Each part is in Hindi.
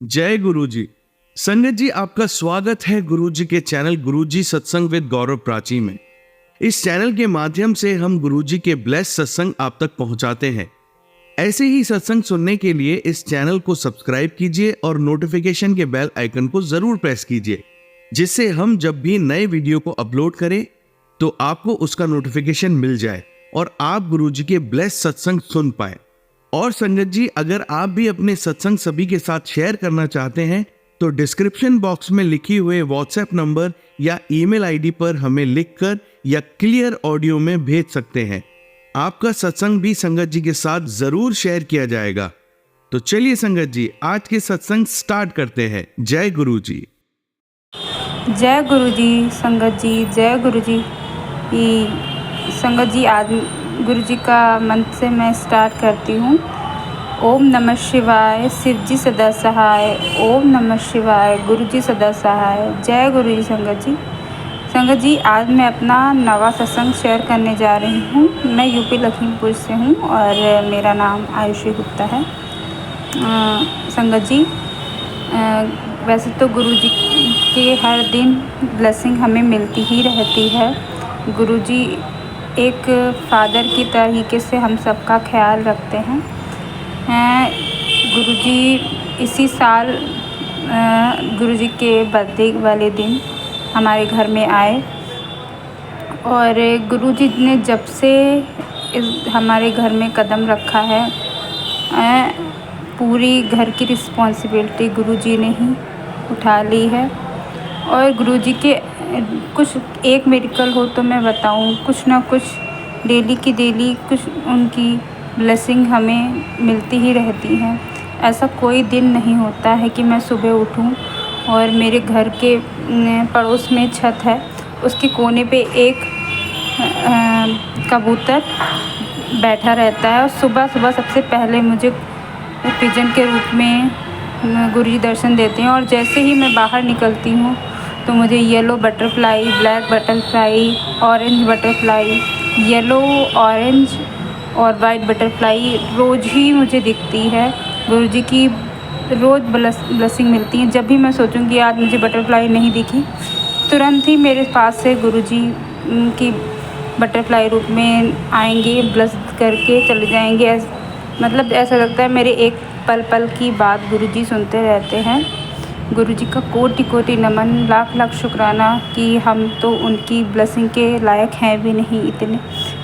जय गुरु जी। संगत जी, आपका स्वागत है गुरु जी के चैनल गुरु जी सत्संग विद गौरव प्राची में। इस चैनल के माध्यम से हम गुरु जी के ब्लेस सत्संग आप तक पहुंचाते हैं। ऐसे ही सत्संग सुनने के लिए इस चैनल को सब्सक्राइब कीजिए और नोटिफिकेशन के बेल आइकन को जरूर प्रेस कीजिए, जिससे हम जब भी नए वीडियो को अपलोड करें तो आपको उसका नोटिफिकेशन मिल जाए और आप गुरु जी के ब्लेस सत्संग सुन पाए। और संगत जी, अगर आप भी अपने सत्संग सभी के साथ शेयर करना चाहते हैं तो डिस्क्रिप्शन बॉक्स में लिखी हुए व्हाट्सएप नंबर या ईमेल आईडी पर हमें लिखकर या क्लियर ऑडियो में भेज सकते हैं। आपका सत्संग भी संगत जी के साथ जरूर शेयर किया जाएगा। तो चलिए संगत जी, आज के सत्संग स्टार्ट करते हैं। जय गुरु जी। जय गुरु जी। संगत जी, जय गुरु जी। संगत जी, आज गुरु जी का मंत्र से मैं स्टार्ट करती हूँ। ओम नमः शिवाय, शिव जी सदा सहाय। ओम नमः शिवाय, गुरु जी सदा सहाय। जय गुरु जी। संगत जी, आज मैं अपना नवा सत्संग शेयर करने जा रही हूँ। मैं यूपी लखीमपुर से हूँ और मेरा नाम आयुषी गुप्ता है। संगत जी, वैसे तो गुरु जी के हर दिन ब्लेसिंग हमें मिलती ही रहती है। गुरु जी एक फादर की तरीके से हम सबका ख्याल रखते हैं। गुरु जी इसी साल गुरु जी के बर्थडे वाले दिन हमारे घर में आए और गुरु जी ने जब से हमारे घर में कदम रखा है, पूरी घर की रिस्पॉन्सिबिलिटी गुरु जी ने ही उठा ली है। और गुरु जी के कुछ एक मेडिकल हो तो मैं बताऊं, कुछ ना कुछ डेली की डेली कुछ उनकी ब्लेसिंग हमें मिलती ही रहती है। ऐसा कोई दिन नहीं होता है कि मैं सुबह उठूं और मेरे घर के पड़ोस में छत है, उसके कोने पे एक कबूतर बैठा रहता है और सुबह सुबह सबसे पहले मुझे पिजन के रूप में गुरु जी दर्शन देते हैं। और जैसे ही मैं बाहर निकलती हूँ तो मुझे yellow butterfly, black butterfly, orange butterfly, yellow, orange और वाइट बटरफ्लाई रोज़ ही मुझे दिखती है। गुरु जी की रोज़ ब्लेसिंग मिलती है। जब भी मैं सोचूंगी आज मुझे बटरफ्लाई नहीं दिखी, तुरंत ही मेरे पास से गुरु जी की बटरफ्लाई रूप में आएंगे, ब्लेस करके चले जाएंगे। मतलब ऐसा लगता है मेरे एक पल पल की बात गुरु जी सुनते रहते हैं। गुरु जी का कोटि कोटि नमन, लाख लाख शुक्राना कि हम तो उनकी ब्लेसिंग के लायक हैं भी नहीं इतने,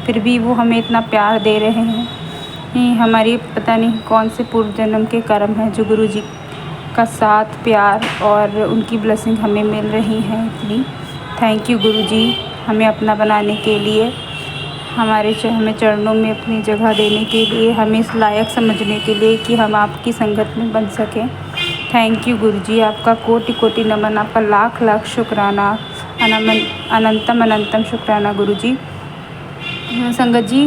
फिर भी वो हमें इतना प्यार दे रहे हैं। हमारी पता नहीं कौन से पूर्व जन्म के कर्म हैं जो गुरु जी का साथ, प्यार और उनकी ब्लेसिंग हमें मिल रही हैं इतनी। थैंक यू गुरु जी, हमें अपना बनाने के लिए, हमें चरणों में अपनी जगह देने के लिए, हमें इस लायक समझने के लिए कि हम आपकी संगत में बन सकें। थैंक यू गुरु जी, आपका कोटि कोटि नमन, आपका लाख लाख शुक्राना, अनंतम अनंतम शुक्राना गुरु जी। संगत जी,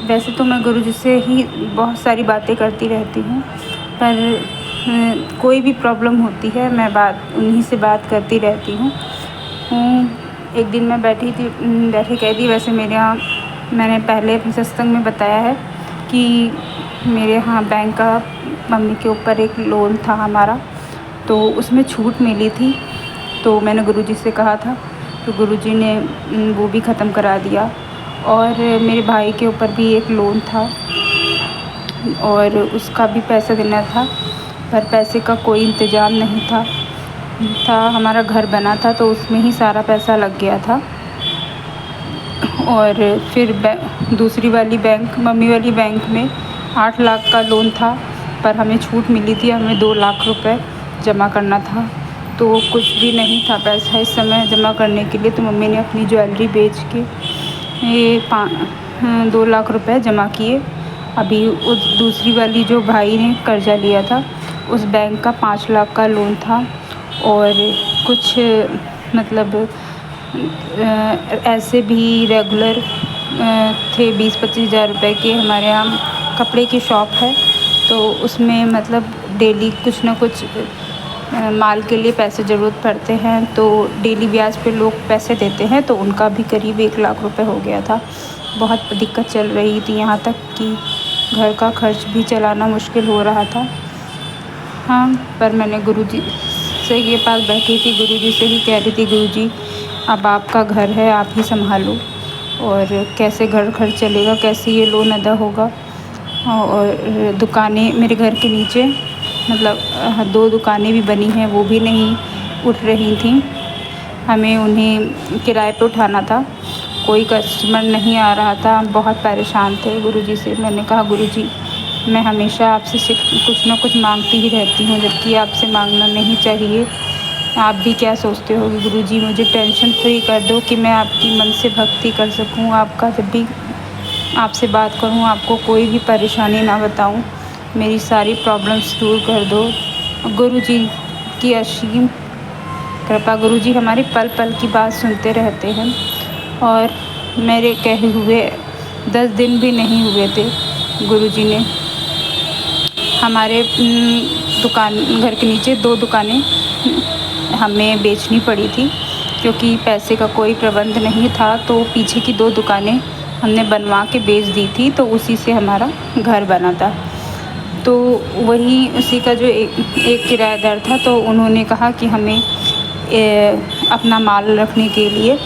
वैसे तो मैं गुरु जी से ही बहुत सारी बातें करती रहती हूँ, पर कोई भी प्रॉब्लम होती है मैं उन्हीं से बात करती रहती हूँ। एक दिन मैं बैठी कह दी, वैसे मेरे यहाँ मैंने पहले अपने सत्संग में बताया है कि मेरे यहाँ बैंक का मम्मी के ऊपर एक लोन था हमारा, तो उसमें छूट मिली थी। तो मैंने गुरुजी से कहा था, तो गुरुजी ने वो भी ख़त्म करा दिया। और मेरे भाई के ऊपर भी एक लोन था और उसका भी पैसा देना था, पर पैसे का कोई इंतज़ाम नहीं था। हमारा घर बना था तो उसमें ही सारा पैसा लग गया था। और फिर दूसरी वाली बैंक, मम्मी वाली बैंक में 8 लाख का लोन था, पर हमें छूट मिली थी, हमें 2 लाख रुपए जमा करना था। तो कुछ भी नहीं था पैसा इस समय जमा करने के लिए, तो मम्मी ने अपनी ज्वेलरी बेच के ये 2 लाख रुपए जमा किए। अभी उस दूसरी वाली जो भाई ने कर्जा लिया था, उस बैंक का 5 लाख का लोन था। और कुछ मतलब ऐसे भी रेगुलर थे 20-25 हज़ार रुपये के। हमारे यहाँ कपड़े की शॉप है, तो उसमें मतलब डेली कुछ ना कुछ माल के लिए पैसे ज़रूरत पड़ते हैं, तो डेली ब्याज पे लोग पैसे देते हैं, तो उनका भी करीब 1 लाख रुपए हो गया था। बहुत दिक्कत चल रही थी, यहाँ तक कि घर का खर्च भी चलाना मुश्किल हो रहा था। हाँ, पर मैंने गुरुजी से के पास बैठी थी, गुरुजी से ही कह रही थी, गुरुजी अब आपका घर है, आप ही संभालो, और कैसे घर खर्च चलेगा, कैसे ये लोन अदा होगा। और दुकानें मेरे घर के नीचे मतलब 2 दुकानें भी बनी हैं, वो भी नहीं उठ रही थीं। हमें उन्हें किराए पे उठाना था, कोई कस्टमर नहीं आ रहा था, हम बहुत परेशान थे। गुरुजी से मैंने कहा, गुरुजी मैं हमेशा आपसे कुछ ना कुछ मांगती ही रहती हूँ, जबकि आपसे मांगना नहीं चाहिए। आप भी क्या सोचते हो कि गुरुजी मुझे टेंशन फ्री कर दो कि मैं आपकी मन से भक्ति कर सकूँ, आपका जब भी आपसे बात करूँ आपको कोई भी परेशानी ना बताऊँ, मेरी सारी प्रॉब्लम्स दूर कर दो। गुरुजी की असीम कृपा, गुरुजी हमारी पल पल की बात सुनते रहते हैं, और मेरे कहे हुए 10 दिन भी नहीं हुए थे, गुरुजी ने हमारे घर के नीचे 2 दुकानें हमें बेचनी पड़ी थी, क्योंकि पैसे का कोई प्रबंध नहीं था। तो पीछे की 2 दुकानें हमने बनवा के बेच दी थी, तो उसी से हमारा घर बना था। तो वही उसी का जो एक किराएदार था, तो उन्होंने कहा कि हमें अपना माल रखने के लिए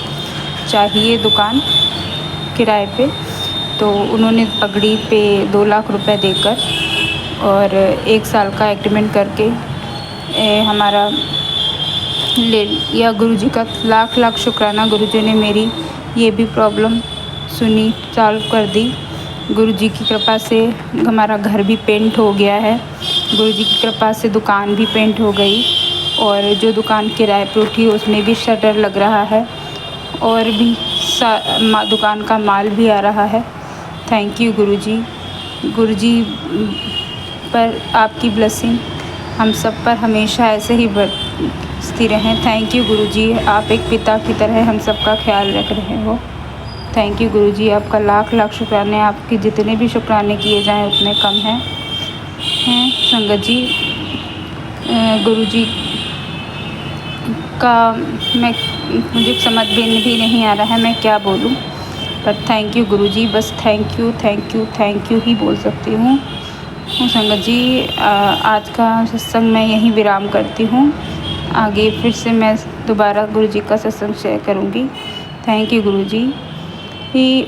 चाहिए दुकान किराए पे। तो उन्होंने पगड़ी पे 2 लाख रुपए देकर और 1 साल का एग्रीमेंट करके हमारा ले लिया। गुरुजी का लाख लाख शुक्राना, गुरुजी ने मेरी ये भी प्रॉब्लम सुनी, सॉल्व कर दी। गुरुजी की कृपा से हमारा घर भी पेंट हो गया है, गुरुजी की कृपा से दुकान भी पेंट हो गई, और जो दुकान किराए पे उठी उसमें भी शटर लग रहा है, और भी दुकान का माल भी आ रहा है। थैंक यू गुरुजी। गुरुजी पर आपकी ब्लेसिंग हम सब पर हमेशा ऐसे ही बरसती रहें। थैंक यू गुरुजी, आप एक पिता की तरह हम सब का ख्याल रख रहे हो। थैंक यू गुरुजी, आपका लाख लाख शुक्राने। आपके जितने भी शुक्राने किए जाएं उतने कम हैं संगत जी। गुरुजी का मुझे समझ भी नहीं आ रहा है मैं क्या बोलूं, पर थैंक यू गुरुजी, बस thank you thank you thank you ही बोल सकती हूँ। संगत जी, आज का सत्संग मैं यहीं विराम करती हूँ। आगे फिर से मैं दोबारा गुरुजी का सत्संग शेयर करूँगी। थैंक यू गुरुजी।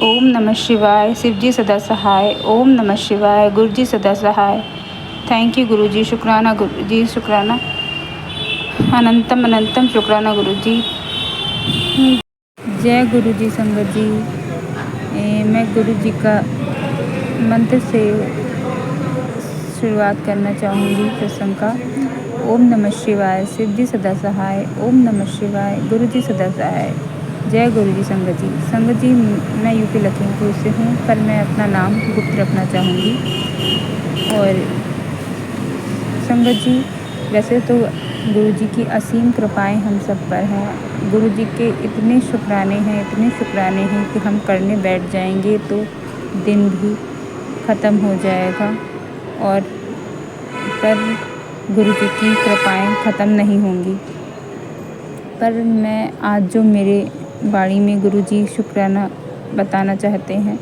ओम नमः शिवाय। शिव जी सदा सहाय। ओम नमः शिवाय। गुरु जी सदा सहाय। थैंक यू गुरुजी, शुक्राना गुरुजी, शुक्राना, अनंतम अनंतम शुक्राना गुरुजी। जय गुरुजी संगत जी। मैं गुरुजी का मंत्र से शुरुआत करना चाहूँगी सत्संग का। ओम नमः शिवाय। शिव जी सदा सहाय। ओम नमः शिवाय। गुरु जी सदा सहाय। जय गुरु जी संगत जी। संगत जी, मैं यूपी लखीमपुर से हूँ, पर मैं अपना नाम गुप्त रखना चाहूँगी। और संगत जी, वैसे तो गुरु जी की असीम कृपाएं हम सब पर हैं। गुरु जी के इतने शुक्राने हैं कि हम करने बैठ जाएंगे तो दिन भी ख़त्म हो जाएगा, और पर गुरु जी की कृपाएं ख़त्म नहीं होंगी। पर मैं आज जो मेरे बाणी में गुरु जी शुक्राना बताना चाहते हैं,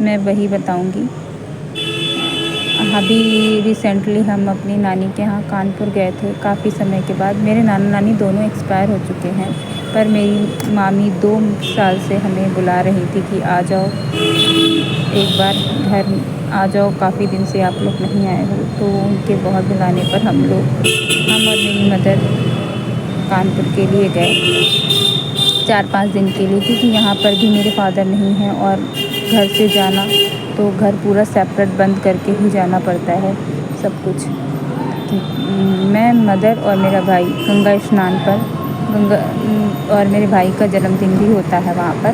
मैं वही बताऊंगी। अभी रिसेंटली हम अपनी नानी के यहाँ कानपुर गए थे। काफ़ी समय के बाद मेरे नाना नानी दोनों एक्सपायर हो चुके हैं, पर मेरी मामी 2 साल से हमें बुला रही थी कि आ जाओ, एक बार घर आ जाओ, काफ़ी दिन से आप लोग नहीं आए हो। तो उनके बहुत बुलाने पर हम और मेरी मदर कानपुर के लिए गए 4-5 दिन के लिए, क्योंकि यहाँ पर भी मेरे फादर नहीं हैं, और घर से जाना तो घर पूरा सेपरेट बंद करके ही जाना पड़ता है सब कुछ। मैं, मदर और मेरा भाई गंगा स्नान पर और मेरे भाई का जन्मदिन भी होता है वहाँ पर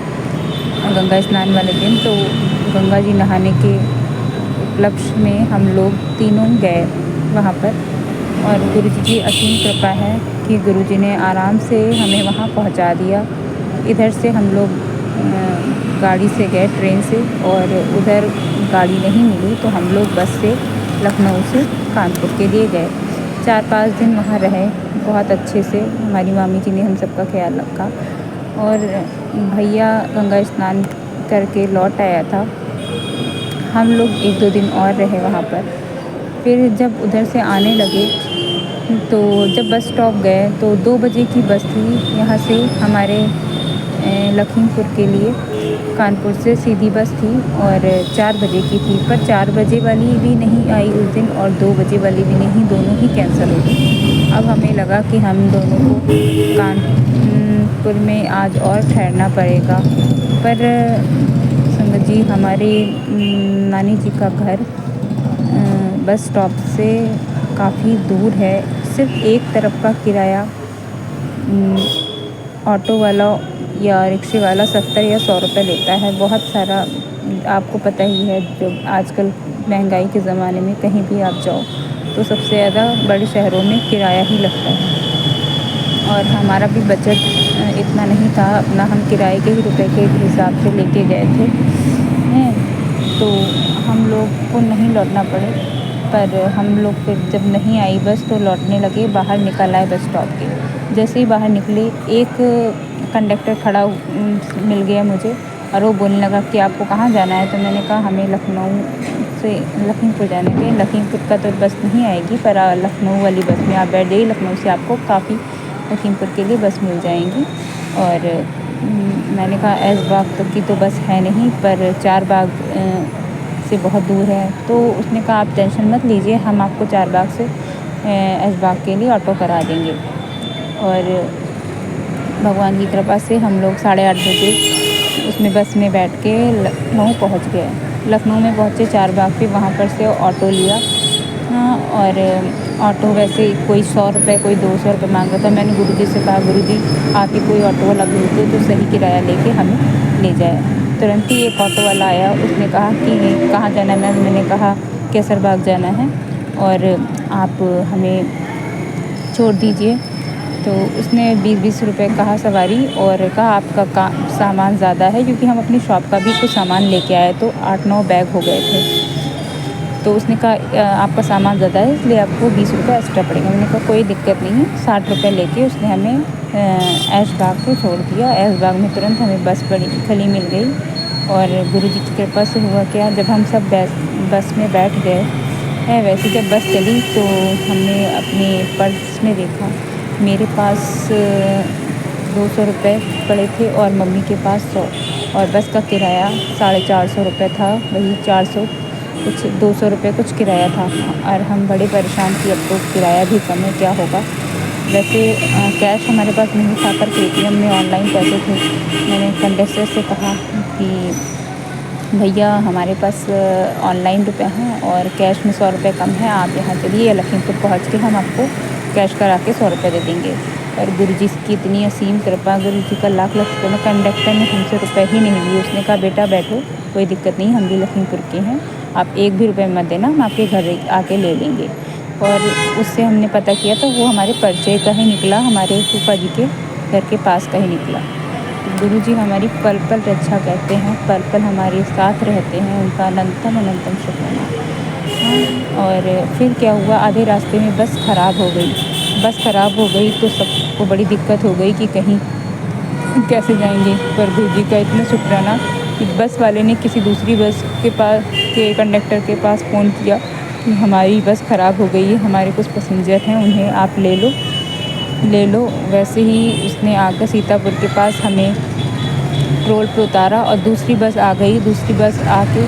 गंगा स्नान वाले दिन, तो गंगा जी नहाने के उपलक्ष्य में हम लोग तीनों गए वहाँ पर। और गुरु जी की असीम कृपा है कि गुरु जी ने आराम से हमें वहाँ पहुँचा दिया। इधर से हम लोग गाड़ी से गए, ट्रेन से, और उधर गाड़ी नहीं मिली तो हम लोग बस से लखनऊ से कानपुर के लिए गए। 4-5 दिन वहाँ रहे, बहुत अच्छे से हमारी मामी जी ने हम सबका ख्याल रखा। और भैया गंगा स्नान करके लौट आया था, हम लोग 1-2 दिन और रहे वहाँ पर। फिर जब उधर से आने लगे तो जब बस स्टॉप गए तो 2 बजे की बस थी यहाँ से हमारे लखीमपुर के लिए। कानपुर से सीधी बस थी और 4 बजे की थी, पर 4 बजे वाली भी नहीं आई उस दिन और 2 बजे वाली भी नहीं, दोनों ही कैंसिल हो गई। अब हमें लगा कि हम दोनों को कानपुर में आज और ठहरना पड़ेगा, पर संगत जी हमारे नानी जी का घर बस स्टॉप से काफ़ी दूर है। सिर्फ एक तरफ का किराया ऑटो वाला या रिक्शे वाला 70 या 100 रुपये लेता है। बहुत सारा आपको पता ही है, जो आजकल महंगाई के ज़माने में कहीं भी आप जाओ तो सबसे ज़्यादा बड़े शहरों में किराया ही लगता है। और हमारा भी बजट इतना नहीं था, अपना हम किराए के ही रुपए के हिसाब से लेके गए थे हैं, तो हम लोग को नहीं लौटना पड़े। पर हम लोग फिर जब नहीं आई बस तो लौटने लगे, बाहर निकल आए बस स्टॉप के। जैसे ही बाहर निकले एक कंडक्टर खड़ा मिल गया मुझे और वो बोलने लगा कि आपको कहाँ जाना है। तो मैंने कहा हमें लखनऊ से लखीमपुर जाने के। लखीमपुर का तो बस नहीं आएगी, पर लखनऊ वाली बस में आप बैठ जाइए, लखनऊ से आपको काफ़ी लखीमपुर के लिए बस मिल जाएंगी। और मैंने कहा ऐशबाग तक की तो बस है नहीं, पर 4 बाग से बहुत दूर है। तो उसने कहा आप टेंशन मत लीजिए, हम आपको 4 बाग से ऐशबाग के लिए ऑटो करा देंगे। और भगवान की कृपा से हम लोग 8:30 बजे उसमें बस में बैठ के लखनऊ पहुँच गए। लखनऊ में पहुँचे 4 बाग पे, वहाँ पर से ऑटो लिया। और ऑटो वैसे कोई 100 रुपये कोई 200 रुपये मांग रहा था। मैंने गुरुजी से कहा गुरुजी आप ही कोई ऑटो वाला भेज दो जो सही किराया लेके हमें ले जाए। तुरंत ही एक ऑटो वाला आया, उसने कहा कि कहाँ जाना है। मैंने कहा केसर बाग जाना है और आप हमें छोड़ दीजिए। तो उसने 20-20 रुपये कहा सवारी और कहा आपका सामान ज़्यादा है, क्योंकि हम अपनी शॉप का भी कुछ सामान लेके आए तो 8-9 बैग हो गए थे। तो उसने कहा आपका सामान ज़्यादा है इसलिए आपको 20 रुपये एक्स्ट्रा पड़ेंगे। मैंने कहा कोई दिक्कत नहीं है। 60 रुपये लेके उसने हमें ऐशबाग को छोड़ दिया। ऐशबाग में तुरंत हमें बस खली मिल गई। और गुरुजी की कृपा से हुआ क्या, जब हम सब बस में बैठ गए है, वैसे जब बस चली तो हमने अपने पर्स में देखा, मेरे पास 200 रुपये पड़े थे और मम्मी के पास 100, और बस का किराया 450 रुपये था। वही 400 कुछ 200 रुपये कुछ किराया था। और हम बड़े परेशान कि अब तो किराया भी कम है, क्या होगा। वैसे कैश हमारे पास नहीं था, पर पेटीएम में ऑनलाइन पैसे थे। मैंने कंडक्टर से कहा कि भैया हमारे पास ऑनलाइन रुपए हैं और कैश में 100 रुपये कम है, आप यहाँ चलिए लखीमपुर पहुँच के हम आपको कैश करा के 100 रुपये दे देंगे। और गुरुजी की इतनी असीम कृपा, गुरुजी का लाख लाख शुक्र। कंडक्टर ने हमसे रुपये ही नहीं लिए। उसने कहा बेटा बैठो, कोई दिक्कत नहीं, हम भी लखीमपुर के हैं, आप एक भी रुपये मत देना, हम आपके घर आके ले लेंगे। और उससे हमने पता किया तो वो हमारे परिचय का ही निकला, हमारे फूफा जी के घर के पास का ही निकला। गुरुजी हमारी पल पल रक्षा करते हैं, पल पल हमारे साथ रहते हैं, उनका अनंतम शुक्राना। और फिर क्या हुआ, आधे रास्ते में बस ख़राब हो गई। बस ख़राब हो गई तो सबको बड़ी दिक्कत हो गई कि कहीं कैसे जाएंगे। पर गुरुजी का इतना शुक्राना कि बस वाले ने किसी दूसरी बस के कंडक्टर के पास फ़ोन किया कि हमारी बस ख़राब हो गई है, हमारे कुछ पैसेंजर हैं, उन्हें आप ले लो। वैसे ही उसने आकर सीतापुर के पास हमें रोड पर उतारा और दूसरी बस आ गई। दूसरी बस आके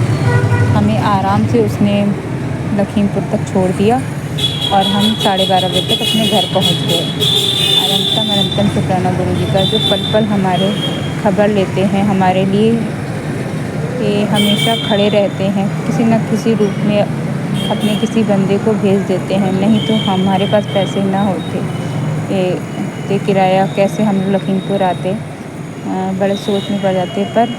हमें आराम से उसने लखीमपुर तक छोड़ दिया और हम 12:30 बजे तक अपने घर पहुंच गए। अनंतम शुक्राना गुरुजी का, जो पल पल हमारे खबर लेते हैं, हमारे लिए ये हमेशा खड़े रहते हैं, किसी न किसी रूप में अपने किसी बंदे को भेज देते हैं। नहीं तो हमारे पास पैसे ना होते ये किराया कैसे हम लखीमपुर आते, बड़े सोच में पड़ जाते। पर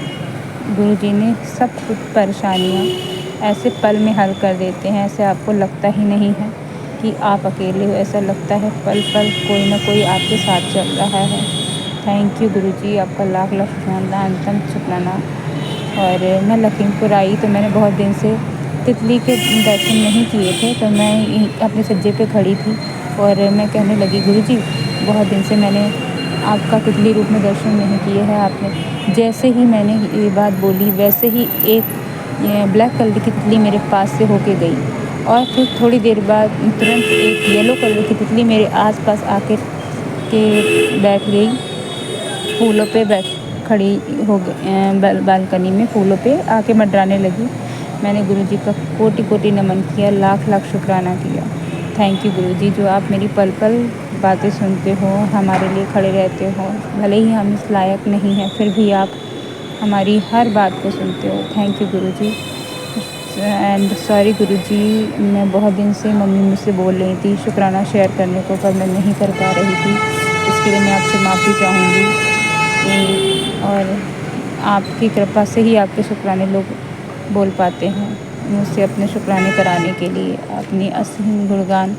गुरुजी ने सब कुछ परेशानियाँ ऐसे पल में हल कर देते हैं। ऐसे आपको लगता ही नहीं है कि आप अकेले हो, ऐसा लगता है पल पल कोई ना कोई आपके साथ चल रहा है। थैंक यू गुरुजी, आपका लाख लाख शुक्राना, अंतम शुक्राना। और मैं लखीमपुर आई तो मैंने बहुत दिन से तितली के दर्शन नहीं किए थे, तो मैं अपने सज्जे पे खड़ी थी और मैं कहने लगी गुरुजी बहुत दिन से मैंने आपका तितली रूप में दर्शन नहीं किए हैं आपने। जैसे ही मैंने ये बात बोली वैसे ही एक ब्लैक कलर की तितली मेरे पास से होके गई और फिर थोड़ी देर बाद तुरंत एक येलो कलर की तितली मेरे आसपास आके बैठ गई, फूलों पे खड़ी हो गई, बालकनी में फूलों पे आके मंडराने लगी। मैंने गुरुजी का कोटि कोटि नमन किया, लाख लाख शुक्राना किया। थैंक यू गुरुजी, जो आप मेरी पल पल बातें सुनते हो, हमारे लिए खड़े रहते हो। भले ही हम इस लायक नहीं हैं, फिर भी आप हमारी हर बात को सुनते हो। थैंक यू गुरुजी। एंड सॉरी गुरुजी, मैं बहुत दिन से मम्मी मुझसे बोल रही थी शुक्राना शेयर करने को, पर मैं नहीं कर पा रही थी। इसके लिए मैं आपसे माफ़ी चाहूँगी। और आपकी कृपा से ही आपके शुक्राने लोग बोल पाते हैं। मुझसे अपने शुक्राने कराने के लिए, अपनी असीम गुणगान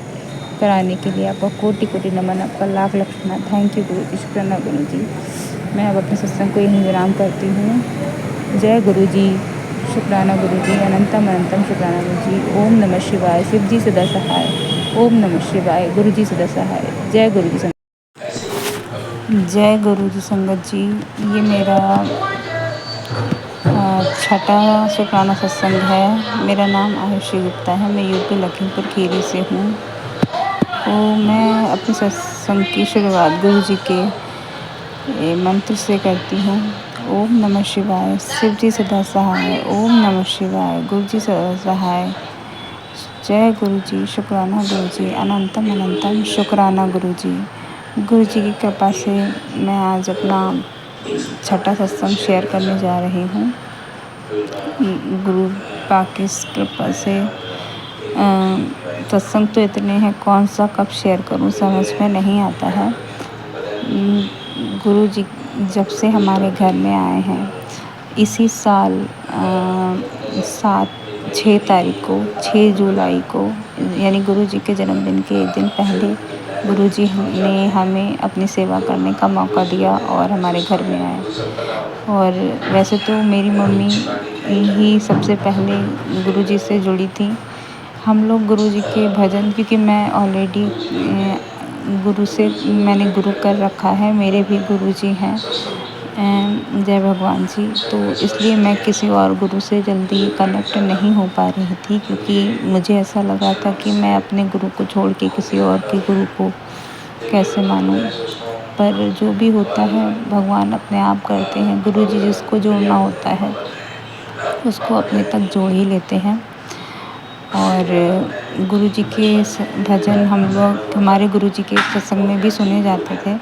कराने के लिए आपका कोटि कोटि नमन, आपका लाख लाख शुक्राना। थैंक यू गुरुजी, शुक्राना गुरुजी। मैं अब अपने सत्संग को यहीं विराम करती हूँ। जय गुरुजी, शुक्राना गुरुजी, अनंतम अनंतम शुक्राना गुरुजी। ओम नमः शिवाय, शिव जी सदा सहाय। ओम नमः शिवाय, गुरुजी सदा सहाय। जय गुरुजी संगत, जय गुरुजी संगत जी। ये मेरा छठा शुक्राना सत्संग है। मेरा नाम आयुषी गुप्ता है। मैं यूपी लखीमपुर खीरी से हूँ। तो मैं अपने सत्संग की शुरुआत गुरुजी के मंत्र से करती हूँ। ओम नमः शिवाय, शिव जी सदा सहाय। ओम नमः शिवाय, गुरुजी सदा सहाय। जय गुरुजी, शुक्राना गुरुजी, अनंतम अनंतम शुक्राना गुरुजी। गुरुजी की कृपा से मैं आज अपना छठा सत्संग शेयर करने जा रही हूँ। गुरु पाक की कृपा से सत्संग तो इतने हैं, कौन सा कब शेयर करूँ समझ में नहीं आता है। गुरु जी जब से हमारे घर में आए हैं, इसी साल 6 तारीख को, 6 जुलाई को, यानी गुरु जी के जन्मदिन के एक दिन पहले गुरु जी ने हमें अपनी सेवा करने का मौका दिया और हमारे घर में आए। और वैसे तो मेरी मम्मी ही सबसे पहले गुरु जी से जुड़ी थी। हम लोग गुरु जी के भजन, क्योंकि मैं ऑलरेडी गुरु से मैंने गुरु कर रखा है, मेरे भी गुरु जी हैं, जय भगवान जी। तो इसलिए मैं किसी और गुरु से जल्दी कनेक्ट नहीं हो पा रही थी, क्योंकि मुझे ऐसा लगा था कि मैं अपने गुरु को छोड़ के किसी और के गुरु को कैसे मानूं। पर जो भी होता है भगवान अपने आप करते हैं। गुरु जी जिसको जोड़ना होता है उसको अपने तक जोड़ ही लेते हैं। और गुरु जी के भजन हम लोग हमारे गुरु जी के सत्संग में भी सुने जाते थे।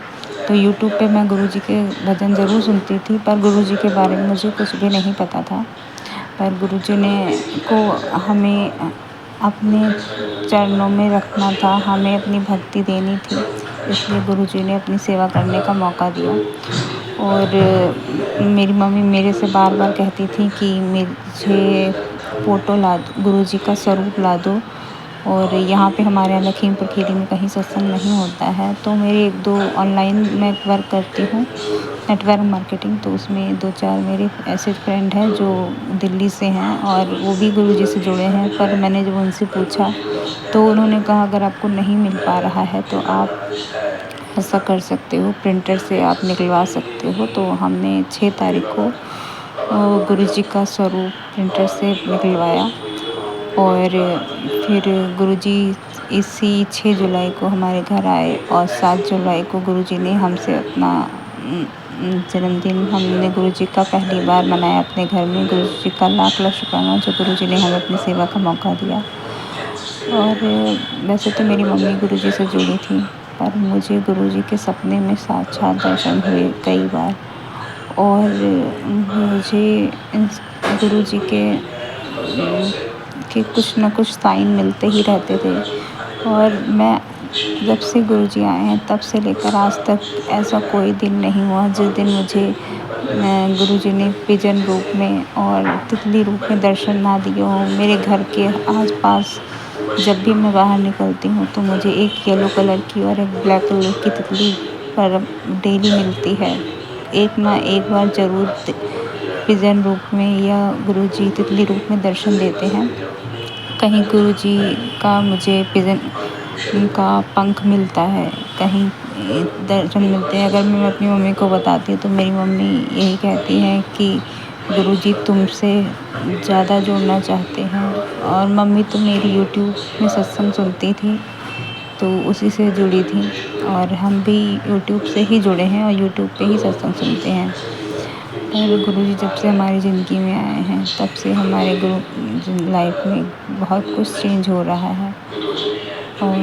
तो यूट्यूब पे मैं गुरु जी के भजन ज़रूर सुनती थी, पर गुरु जी के बारे में मुझे कुछ भी नहीं पता था। पर गुरु जी को हमें अपने चरणों में रखना था, हमें अपनी भक्ति देनी थी, इसलिए गुरु जी ने अपनी सेवा करने का मौका दिया। और मेरी मम्मी मेरे से बार बार कहती थी कि मुझे फ़ोटो ला दो, गुरु जी का स्वरूप ला दो। और यहाँ पे हमारे यहाँ लखीमपुर खीरी में कहीं सत्संग नहीं होता है। तो मेरे 1-2 ऑनलाइन मैं वर्क करती हूँ, नेटवर्क मार्केटिंग, तो उसमें 2-4 मेरे ऐसे फ्रेंड हैं जो दिल्ली से हैं और वो भी गुरु जी से जुड़े हैं। पर मैंने जब उनसे पूछा तो उन्होंने कहा अगर आपको नहीं मिल पा रहा है तो आप ऐसा कर सकते हो, प्रिंटर से आप निकलवा सकते हो। तो हमने 6 तारीख को गुरु जी का स्वरूप प्रिंटर से निकलवाया। और फिर गुरु जी इसी 6 जुलाई को हमारे घर आए और 7 जुलाई को गुरु जी ने हमसे अपना जन्मदिन हमने गुरु जी का पहली बार मनाया अपने घर में। गुरु जी का लाख लाख शुक्राना जो गुरु जी ने हमें अपनी सेवा का मौका दिया। और वैसे तो मेरी मम्मी गुरु जी से जुड़ी थी, पर मुझे गुरु जी के सपने में साक्षात दर्शन हुए कई बार। और मुझे गुरु जी के कुछ न कुछ साइन मिलते ही रहते थे। और मैं जब से गुरु जी आए हैं तब से लेकर आज तक ऐसा कोई दिन नहीं हुआ जिस दिन मुझे गुरु जी ने पिजन रूप में और तितली रूप में दर्शन ना दिए हों। मेरे घर के आसपास जब भी मैं बाहर निकलती हूँ तो मुझे एक येलो कलर की और एक ब्लैक कलर की तितली पर डेली मिलती है। एक ना एक बार ज़रूर पिजन रूप में या गुरु जी तितली रूप में दर्शन देते हैं। कहीं गुरु जी का मुझे पिजन का पंख मिलता है, कहीं दर्शन मिलते हैं। अगर मैं अपनी मम्मी को बताती हूँ तो मेरी मम्मी यही कहती हैं कि गुरु जी तुमसे ज़्यादा जुड़ना चाहते हैं और मम्मी तो मेरी यूट्यूब में सत्संग सुनती थी, तो उसी से जुड़ी थी, और हम भी यूट्यूब से ही जुड़े हैं और यूट्यूब पे ही सत्संग सुनते हैं। पर गुरुजी जब से हमारी ज़िंदगी में आए हैं, तब से हमारे लाइफ में बहुत कुछ चेंज हो रहा है। और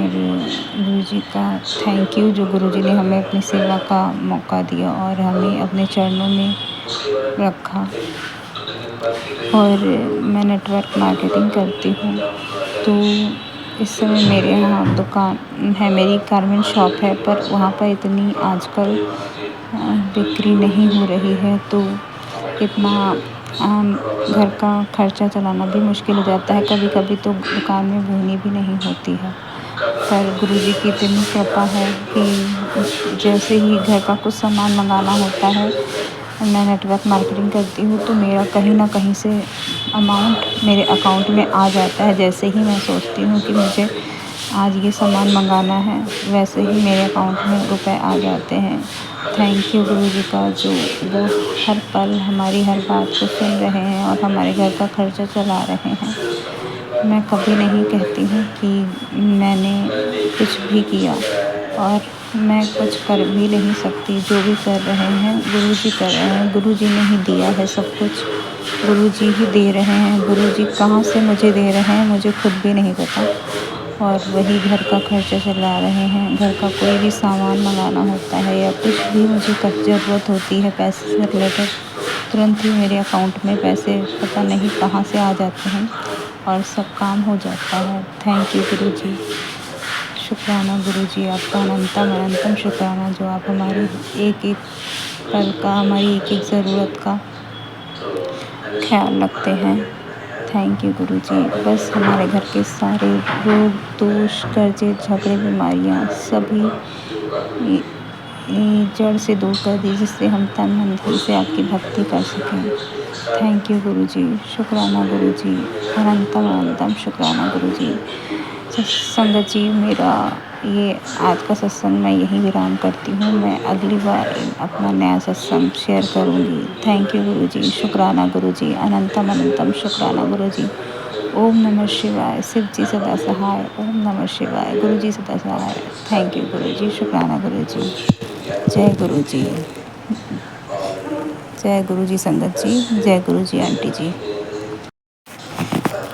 गुरुजी का थैंक यू, जो गुरुजी ने हमें अपनी सेवा का मौका दिया और हमें अपने चरणों में रखा। और मैं नेटवर्क मार्केटिंग करती हूँ, तो इस समय मेरे यहाँ दुकान है, मेरी गारमेंट शॉप है, पर वहाँ पर इतनी आजकल बिक्री नहीं हो रही है, तो इतना घर का खर्चा चलाना भी मुश्किल हो जाता है। कभी कभी तो दुकान में बोनी भी नहीं होती है। पर गुरुजी की इतनी कृपा है कि जैसे ही घर का कुछ सामान मंगाना होता है, मैं नेटवर्क मार्केटिंग करती हूँ, तो मेरा कहीं ना कहीं से अमाउंट मेरे अकाउंट में आ जाता है। जैसे ही मैं सोचती हूँ कि मुझे आज ये सामान मंगाना है, वैसे ही मेरे अकाउंट में रुपए आ जाते हैं। थैंक यू गुरुजी का, जो वो हर पल हमारी हर बात को सुन रहे हैं और हमारे घर का खर्चा चला रहे हैं। मैं कभी नहीं कहती हूँ कि मैंने कुछ भी किया, और मैं कुछ कर भी नहीं सकती। जो भी कर रहे हैं गुरुजी कर रहे हैं। गुरुजी ने ही दिया है सब कुछ, गुरुजी ही दे रहे हैं। गुरुजी कहाँ से मुझे दे रहे हैं मुझे खुद भी नहीं पता, और वही घर का खर्चा चला रहे हैं। घर का कोई भी सामान मंगाना होता है या कुछ भी मुझे ज़रूरत होती है पैसे से रिलेटेड, तुरंत ही मेरे अकाउंट में पैसे पता नहीं कहाँ से आ जाते हैं और सब काम हो जाता है। थैंक यू गुरुजी, शुक्राना गुरुजी, आपका अनंतम शुक्राना, जो आप हमारी एक एक पल का, हमारी एक एक ज़रूरत का ख्याल रखते हैं। थैंक यू गुरुजी। बस हमारे घर के सारे रोग दोष कर्जे झगड़े बीमारियाँ सभी जड़ से दूर कर दी, जिससे हम तन मन धन से आपकी भक्ति कर सकें। थैंक यू गुरुजी, शुक्राना गुरुजी, अनंतम शुक्राना गुरुजी। संगत जी, मेरा ये आज का सत्संग मैं यहीं विराम करती हूँ। मैं अगली बार अपना नया सत्संग शेयर करूँगी। थैंक यू गुरुजी, शुक्राना गुरुजी, अनंतम शुक्राना गुरुजी। ओम नमः शिवाय, शिव जी सदा सहाय। ओम नमः शिवाय, गुरुजी सदा सहाय। थैंक यू गुरुजी, शुक्राना गुरुजी। जय गुरुजी, जय गुरुजी संगत जी, जय गुरुजी आंटी जी,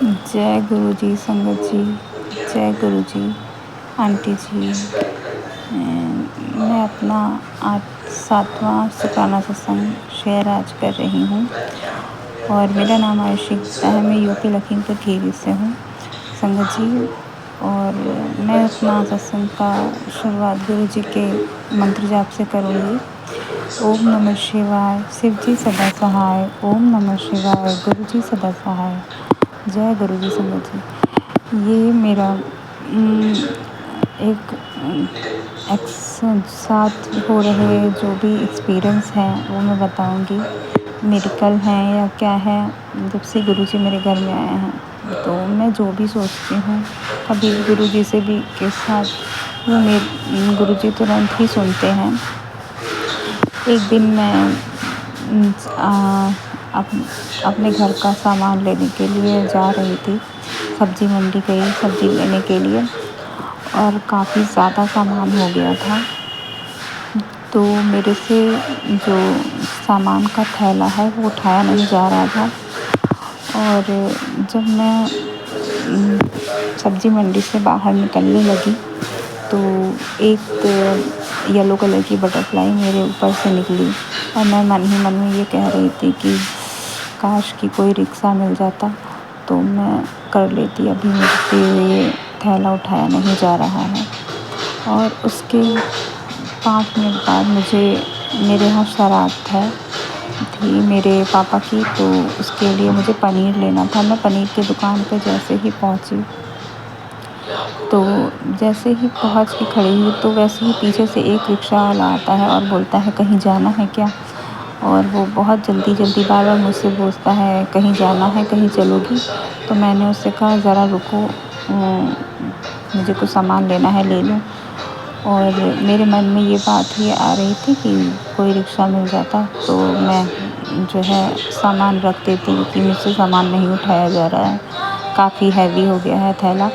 जय गुरुजी संगत जी, जय गुरुजी आंटी जी। मैं अपना आज 7वां शुक्राना सत्संग शेयर आज कर रही हूँ, और मेरा नाम आयुषी गुप्ता है। मैं यूपी लखीमपुर खीरी से हूँ संगत जी। और मैं अपना सत्संग का शुरुआत गुरुजी के मंत्र जाप से करूँगी। ओम नमः शिवाय, शिव जी सदा सहाय। ओम नमः शिवाय, गुरुजी सदा सहाय। जय गुरुजी संगत जी। ये मेरा एक साथ हो रहे जो भी एक्सपीरियंस हैं वो मैं बताऊंगी। मेडिकल हैं या क्या है, जब से गुरुजी मेरे घर में आए हैं, तो मैं जो भी सोचती हूँ कभी गुरुजी से भी के साथ, वो मेरे गुरुजी तुरंत ही सुनते हैं। एक दिन मैं अपने घर का सामान लेने के लिए जा रही थी, सब्ज़ी मंडी गई सब्ज़ी लेने के लिए, और काफ़ी ज़्यादा सामान हो गया था। तो मेरे से जो सामान का थैला है वो उठाया नहीं जा रहा था, और जब मैं सब्ज़ी मंडी से बाहर निकलने लगी तो एक येलो कलर की बटरफ्लाई मेरे ऊपर से निकली, और मैं मन ही मन में ये कह रही थी कि काश कि कोई रिक्शा मिल जाता तो मैं कर लेती। अभी मुझसे ये थैला उठाया नहीं जा रहा है। और उसके 5 मिनट बाद मेरे यहाँ बारात थी मेरे पापा की, तो उसके लिए मुझे पनीर लेना था। मैं पनीर की दुकान पर जैसे ही पहुँची, तो जैसे ही पहुँच के खड़ी हुई, तो वैसे ही पीछे से एक रिक्शा वाला आता है और बोलता है कहीं जाना है क्या। और वो बहुत जल्दी बार बार मुझसे पूछता है कहीं जाना है, कहीं चलोगी। तो मैंने उससे कहा ज़रा रुको, मुझे कुछ सामान लेना है, ले लूँ। और मेरे मन में ये बात ही आ रही थी कि कोई रिक्शा मिल जाता तो मैं जो है सामान रख देती, कि मुझसे सामान नहीं उठाया जा रहा है, काफ़ी हैवी हो गया है थैला।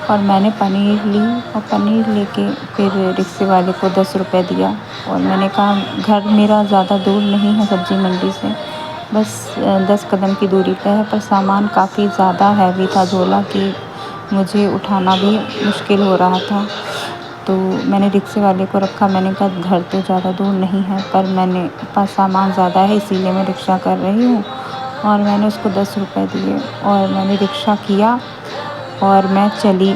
और मैंने पनीर ली और पनीर लेके फिर रिक्शे वाले को 10 रुपए दिया। और मैंने कहा घर मेरा ज़्यादा दूर नहीं है सब्ज़ी मंडी से, बस 10 कदम की दूरी पे है, पर सामान काफ़ी ज़्यादा हैवी था झोला कि मुझे उठाना भी मुश्किल हो रहा था। तो मैंने रिक्शे वाले को रखा, मैंने कहा घर तो ज़्यादा दूर नहीं है, पर मैंने पास सामान ज़्यादा है इसीलिए मैं रिक्शा कर रही हूँ। और मैंने उसको 10 रुपए दिए और मैंने रिक्शा किया और मैं चली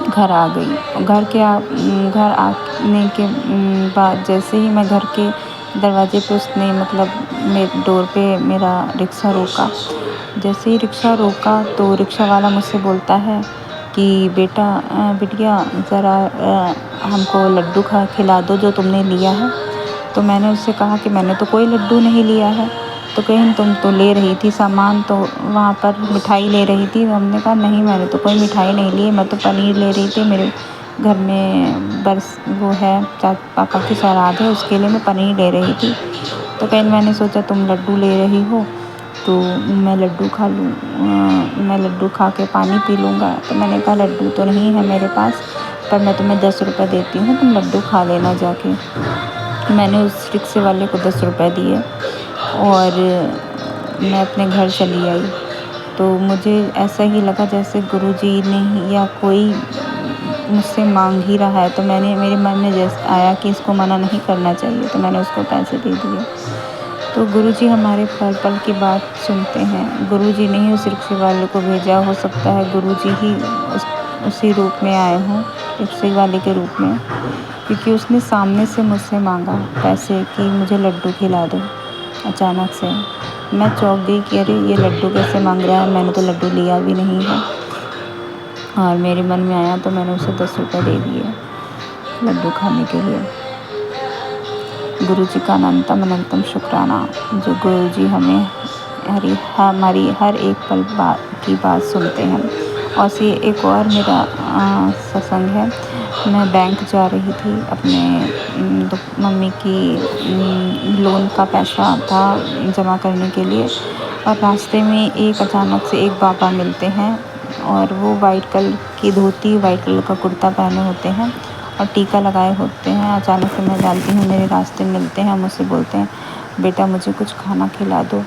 घर आ गई। घर आने के बाद जैसे ही मैं घर के दरवाजे पे उसने मतलब मेरे डोर पे मेरा रिक्शा रोका। जैसे ही रिक्शा रोका तो रिक्शा वाला मुझसे बोलता है कि बिटिया ज़रा हमको लड्डू खिला दो जो तुमने लिया है। तो मैंने उससे कहा कि मैंने तो कोई लड्डू नहीं लिया है। तो कहीं तुम तो ले रही थी सामान, तो वहाँ पर मिठाई ले रही थी। हमने कहा नहीं, मैंने तो कोई मिठाई नहीं ली, मैं तो पनीर ले रही थी। मेरे घर में वो है पापा की श्राद्ध है, उसके लिए मैं पनीर ले रही थी। तो कहीं मैंने सोचा तुम लड्डू ले रही हो तो मैं लड्डू खा लूँ, मैं लड्डू खा के पानी पी लूँगा। तो मैंने कहा लड्डू तो नहीं है मेरे पास, पर मैं तुम्हें 10 रुपये देती हूँ, तुम लड्डू खा लेना जाके। मैंने उस रिक्शे वाले को 10 रुपये दिए और मैं अपने घर चली आई। तो मुझे ऐसा ही लगा जैसे गुरुजी ने या कोई मुझसे मांग ही रहा है। तो मेरे मन में जैसे आया कि इसको मना नहीं करना चाहिए, तो मैंने उसको पैसे दे दिए। तो गुरुजी हमारे पल पल की बात सुनते हैं। गुरुजी ने ही उस रिक्शे वाले को भेजा, हो सकता है गुरुजी ही उसी रूप में आए हों, रिक्शे वाले के रूप में, क्योंकि उसने सामने से मुझसे मांगा पैसे कि मुझे लड्डू खिला दो। अचानक से मैं चौंक गई कि अरे ये लड्डू कैसे मांग रहा है, मैंने तो लड्डू लिया भी नहीं है। और मेरे मन में आया तो मैंने उसे 10 रुपये दे दिए लड्डू खाने के लिए। गुरुजी का अनंतम शुक्राना, जो गुरुजी हमें हमारी हर एक पल की बात सुनते हैं। और से एक और मेरा सत्संग है। मैं बैंक जा रही थी, अपने मम्मी की लोन का पैसा था जमा करने के लिए, और रास्ते में अचानक से एक बाबा मिलते हैं और वो वाइट कलर की धोती, वाइट कलर का कुर्ता पहने होते हैं और टीका लगाए होते हैं। अचानक से मैं जानती हूँ, मेरे रास्ते मिलते हैं, मुझसे बोलते हैं बेटा मुझे कुछ खाना खिला दो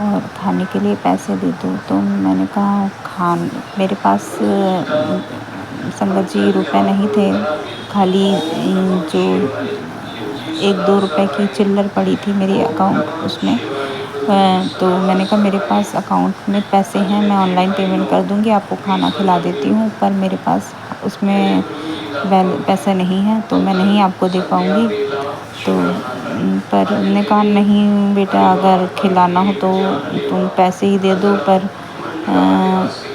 और खाने के लिए पैसे दे दो। तो मैंने कहा मेरे पास संगत जी रुपए नहीं थे, खाली जो 1-2 रुपए की चिल्लर पड़ी थी मेरी अकाउंट उसमें। तो मैंने कहा मेरे पास अकाउंट में पैसे हैं, मैं ऑनलाइन पेमेंट कर दूँगी, आपको खाना खिला देती हूँ, पर मेरे पास उसमें पैसा नहीं है तो मैं नहीं आपको दे पाऊँगी। तो पर उन्होंने कहा नहीं बेटा, अगर खिलाना हो तो तुम पैसे ही दे दो, पर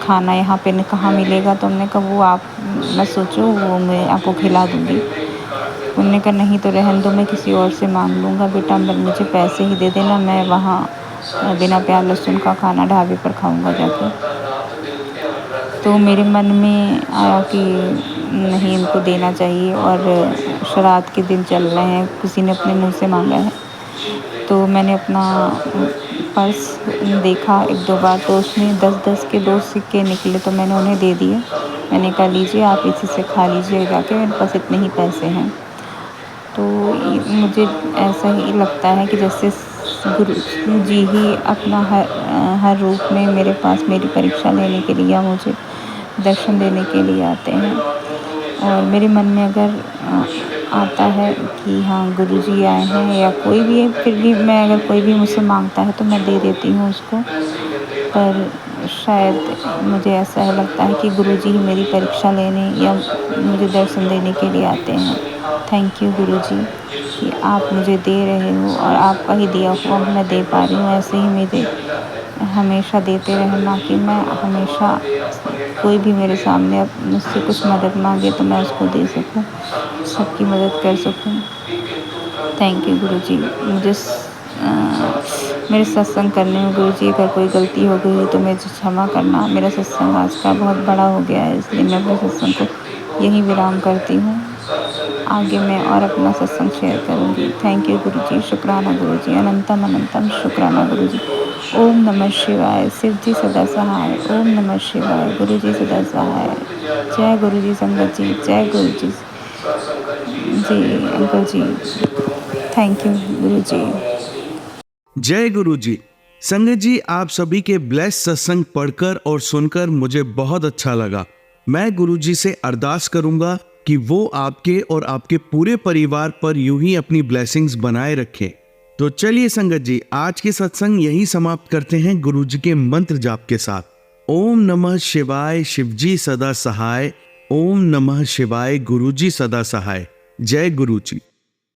खाना यहाँ पे कहाँ मिलेगा। तो हमने कहा वो आप मत सोचो, वो मैं आपको खिला दूँगी। उन्होंने कहा नहीं तो रहने दो, मैं किसी और से मांग लूँगा बेटा, मुझे पैसे ही दे देना, मैं वहाँ बिना प्याज लहसुन का खाना ढाबे पर खाऊँगा जाके। तो मेरे मन में आया कि नहीं, इनको देना चाहिए, और श्राद्ध के दिन चल रहे हैं, किसी ने अपने मुँह से मांगा है। तो मैंने अपना पर्स देखा 1-2 बार, तो उसमें 10-10 के 2 सिक्के निकले, तो मैंने उन्हें दे दिए। मैंने कहा लीजिए, आप इसी से खा लीजिए जाके, मेरे पास इतने ही पैसे हैं। तो मुझे ऐसा ही लगता है कि जैसे गुरु जी ही अपना हर रूप में मेरे पास मेरी परीक्षा लेने के लिए या मुझे दर्शन देने के लिए आते हैं। और मेरे मन में अगर आता है कि हाँ गुरुजी आए हैं या कोई भी है, फिर भी मैं अगर कोई भी मुझसे मांगता है तो मैं दे देती हूँ उसको। पर शायद मुझे ऐसा लगता है कि गुरुजी ही मेरी परीक्षा लेने या मुझे दर्शन देने के लिए आते हैं। थैंक यू गुरुजी कि आप मुझे दे रहे हो और आपका ही दिया हुआ मैं दे पा रही हूँ। ऐसे ही मुझे हमेशा देते रहना कि मैं हमेशा, कोई भी मेरे सामने मुझसे कुछ मदद मांगे तो मैं उसको दे सकूं, सबकी मदद कर सकूं। थैंक यू गुरुजी। मेरे सत्संग करने में गुरुजी अगर कोई गलती हो गई तो मुझे क्षमा करना। मेरा सत्संग आज का बहुत बड़ा हो गया है, इसलिए मैं अपने सत्संग को यहीं विराम करती हूँ। आगे मैं और अपना सत्संग शेयर करूँगी। थैंक यू गुरुजी, शुक्राना गुरुजी, अनंतम शुक्राना गुरुजी। ओम नमः शिवाय। शिव जी सदा सहाय। ओम नमः शिवाय। गुरु जी सदा सहाय। जय गुरु जी संगत जी। जय गुरु जी अंकल जी। थैंक यू गुरु जी। जय गुरु जी। संगत जी, आप सभी के ब्लेस सत्संग पढ़कर और सुनकर मुझे बहुत अच्छा लगा। मैं गुरु जी से अरदास करूंगा कि वो आपके और आपके पूरे परिवार पर यूं ही अपनी ब्लेसिंग्स बनाए रखें। तो चलिए संगत जी, आज के सत्संग यही समाप्त करते हैं गुरु जी के मंत्र जाप के साथ। ओम नमः शिवाय। शिवजी सदा सहाय। ओम नमः शिवाय। गुरु जी सदा सहाय। जय गुरु जी।